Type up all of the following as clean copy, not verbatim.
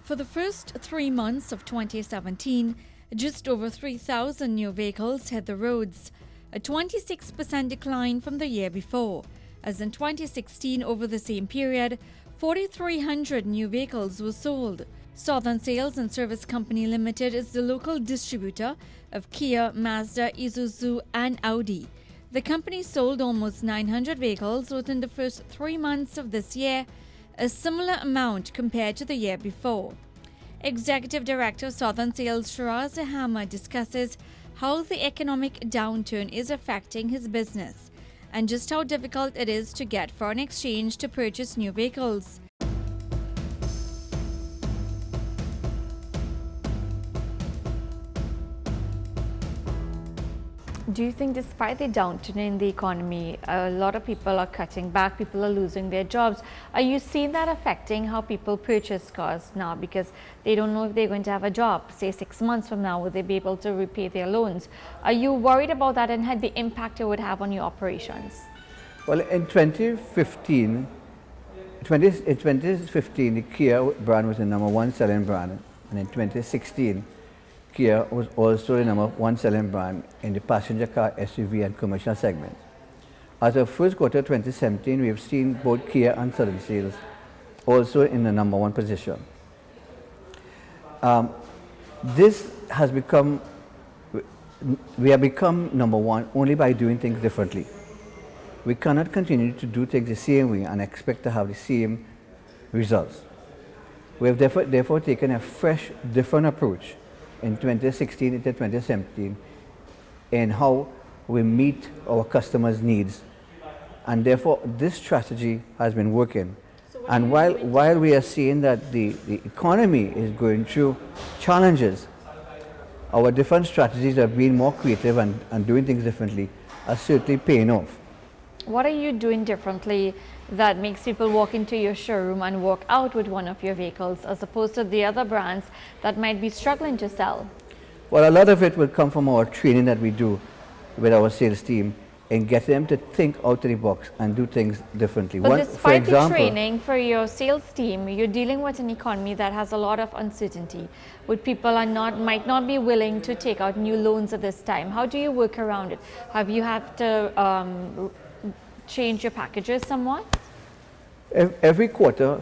For the first 3 months of 2017, just over 3,000 new vehicles hit the roads, a 26% decline from the year before, as in 2016 over the same period, 4,300 new vehicles were sold. Southern Sales and Service Company Limited is the local distributor of Kia, Mazda, Isuzu and Audi. The company sold almost 900 vehicles within the first 3 months of this year, a similar amount compared to the year before. Executive Director of Southern Sales Shiraz Ahmad discusses how the economic downturn is affecting his business and just how difficult it is to get foreign exchange to purchase new vehicles. Do you think despite the downturn in the economy, a lot of people are cutting back, people are losing their jobs? Are you seeing that affecting how people purchase cars now because they don't know if they're going to have a job, say 6 months from now, will they be able to repay their loans? Are you worried about that and had the impact it would have on your operations? Well, in 2015, the Kia brand was the #1 selling brand, and in 2016, Kia was also the #1 selling brand in the passenger car, SUV and commercial segment. As of first quarter 2017, we have seen both Kia and Southern Sales also in the #1 position. We have become #1 only by doing things differently. We cannot continue to do things the same way and expect to have the same results. We have therefore taken a fresh, different approach in 2016 into 2017 in how we meet our customers' needs, and therefore this strategy has been working. And while we are seeing that the economy is going through challenges, our different strategies of being more creative and doing things differently are certainly paying off. What are you doing differently that makes people walk into your showroom and walk out with one of your vehicles as opposed to the other brands that might be struggling to sell? Well, a lot of it will come from our training that we do with our sales team and get them to think out of the box and do things differently. But despite the training for your sales team, you're dealing with an economy that has a lot of uncertainty, with people might not be willing to take out new loans at this time. How do you work around it? Have you had to change your packages somewhat? Every quarter,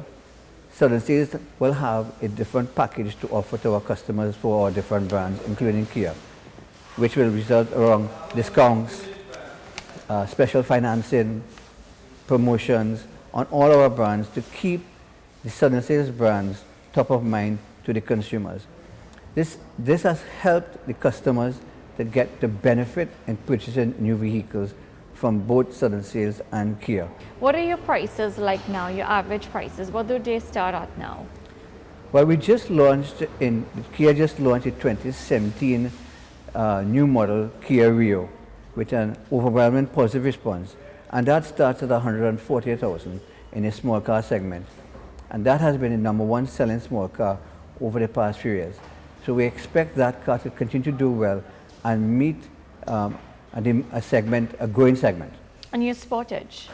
Southern Sales will have a different package to offer to our customers for our different brands, including Kia, which will result around discounts, special financing, promotions on all our brands to keep the Southern Sales brands top of mind to the consumers. This has helped the customers to get the benefit in purchasing new vehicles from both Southern Sales and Kia. What are your prices like now, your average prices? What do they start at now? Well, Kia just launched a 2017 new model Kia Rio with an overwhelming positive response, and that starts at $140,000 in a small car segment, and that has been the #1 selling small car over the past few years. So we expect that car to continue to do well and meet a growing segment. And your Sportage?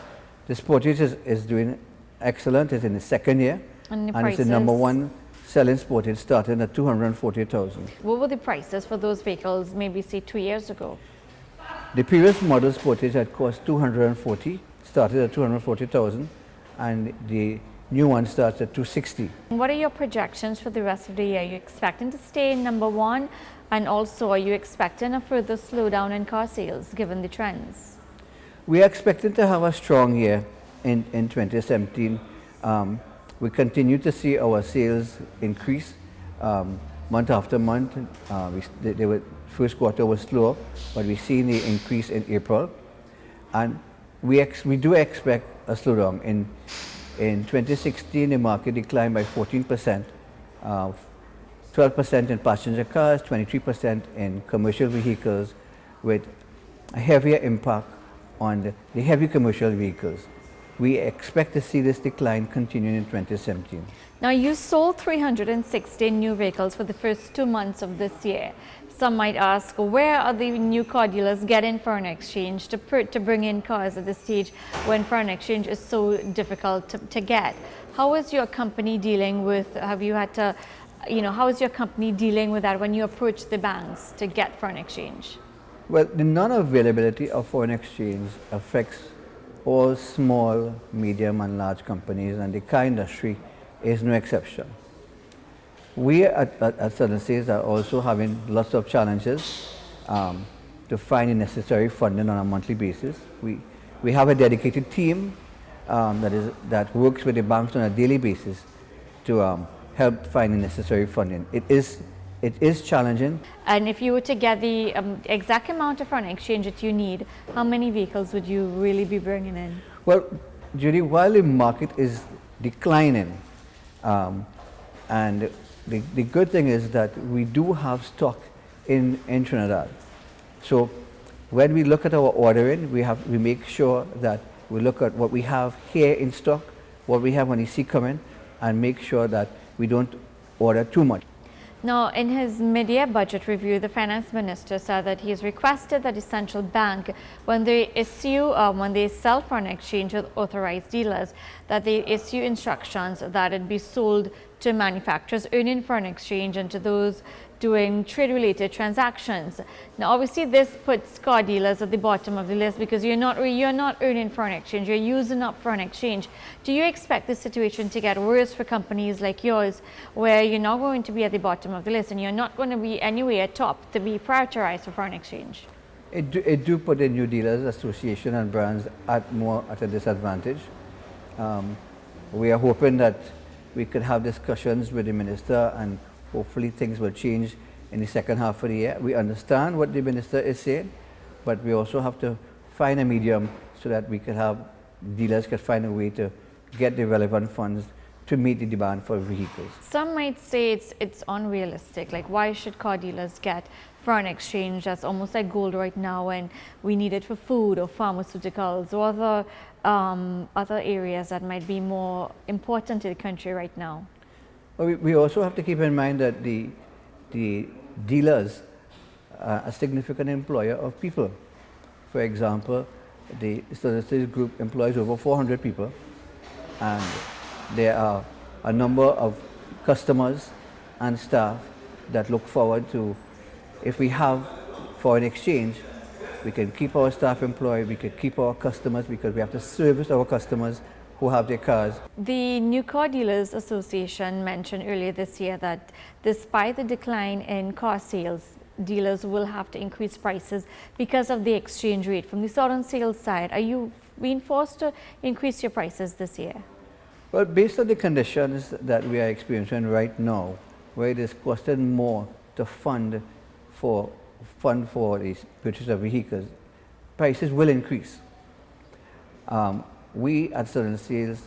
The Sportage is doing excellent. It's in the second year, and it's the #1 selling Sportage, starting at $240,000. What were the prices for those vehicles maybe say 2 years ago? The previous model Sportage had cost $240,000, started at $240,000, and the new one starts at $260,000. What are your projections for the rest of the year? Are you expecting to stay in #1? And also, are you expecting a further slowdown in car sales given the trends? We are expecting to have a strong year in 2017. We continue to see our sales increase month after month. First quarter was slow, but we've seen the increase in April. And we do expect a slowdown. In 2016, the market declined by 14%. 12% in passenger cars, 23% in commercial vehicles, with a heavier impact on the heavy commercial vehicles. We expect to see this decline continuing in 2017. Now, you sold 316 new vehicles for the first 2 months of this year. Some might ask, where are the new car dealers getting foreign exchange to bring in cars at this stage when foreign exchange is so difficult to get? How is your company dealing with, have you had to, how is your company dealing with that when you approach the banks to get foreign exchange? Well, the non-availability of foreign exchange affects all small, medium and large companies, and the car industry is no exception. We at Southern States are also having lots of challenges to find the necessary funding on a monthly basis. We have a dedicated team that works with the banks on a daily basis to help find the necessary funding. It is challenging. And if you were to get the exact amount of foreign exchange that you need, how many vehicles would you really be bringing in? Well, Judy, while the market is declining, and the good thing is that we do have stock in Trinidad. So when we look at our ordering, we make sure that we look at what we have here in stock, what we have when we see coming, and make sure that we don't order too much. Now, in his mid-year budget review, the finance minister said that he has requested that the central bank, when they sell foreign exchange with authorized dealers, that they issue instructions that it be sold to manufacturers earning foreign exchange and to those doing trade-related transactions. Now, obviously, this puts car dealers at the bottom of the list because you're not earning foreign exchange, you're using up foreign exchange. Do you expect this situation to get worse for companies like yours, where you're not going to be at the bottom of the list and you're not going to be anywhere top to be prioritized for foreign exchange? It do put the new dealers association and brands at a disadvantage. We are hoping that we could have discussions with the minister and hopefully things will change in the second half of the year. We understand what the minister is saying, but we also have to find a medium so that we can have dealers can find a way to get the relevant funds to meet the demand for vehicles. Some might say it's unrealistic. Like, why should car dealers get foreign exchange that's almost like gold right now when we need it for food or pharmaceuticals or other areas that might be more important to the country right now? Well, we also have to keep in mind that the dealers are a significant employer of people. For example, the Statistics Group employs over 400 people, and there are a number of customers and staff that look forward to, if we have foreign exchange, we can keep our staff employed, we can keep our customers, because we have to service our customers who have their cars. The New Car Dealers Association mentioned earlier this year that despite the decline in car sales, dealers will have to increase prices because of the exchange rate. From the Southern sales side, are you being forced to increase your prices this year? Well, based on the conditions that we are experiencing right now, where it is costing more to fund for the purchase of vehicles, prices will increase. We at Southern Sales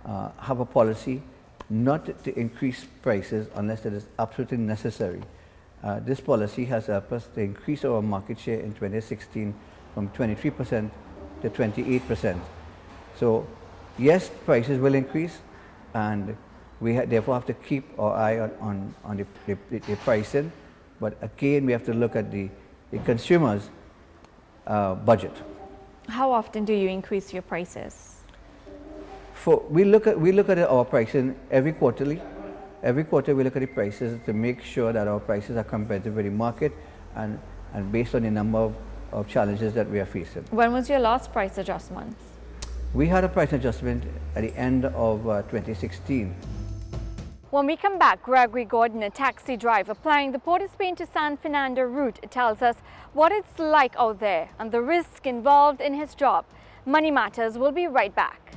have a policy not to increase prices unless it is absolutely necessary. This policy has helped us to increase our market share in 2016 from 23% to 28%. So yes, prices will increase, and we therefore have to keep our eye on the pricing. But again, we have to look at the consumer's budget. How often do you increase your prices? We look at our pricing every quarterly. Every quarter we look at the prices to make sure that our prices are competitive with the market and based on the number of challenges that we are facing. When was your last price adjustment? We had a price adjustment at the end of 2016. When we come back, Gregory Gordon, a taxi driver plying the Port of Spain to San Fernando route, tells us what it's like out there and the risk involved in his job. Money Matters will be right back.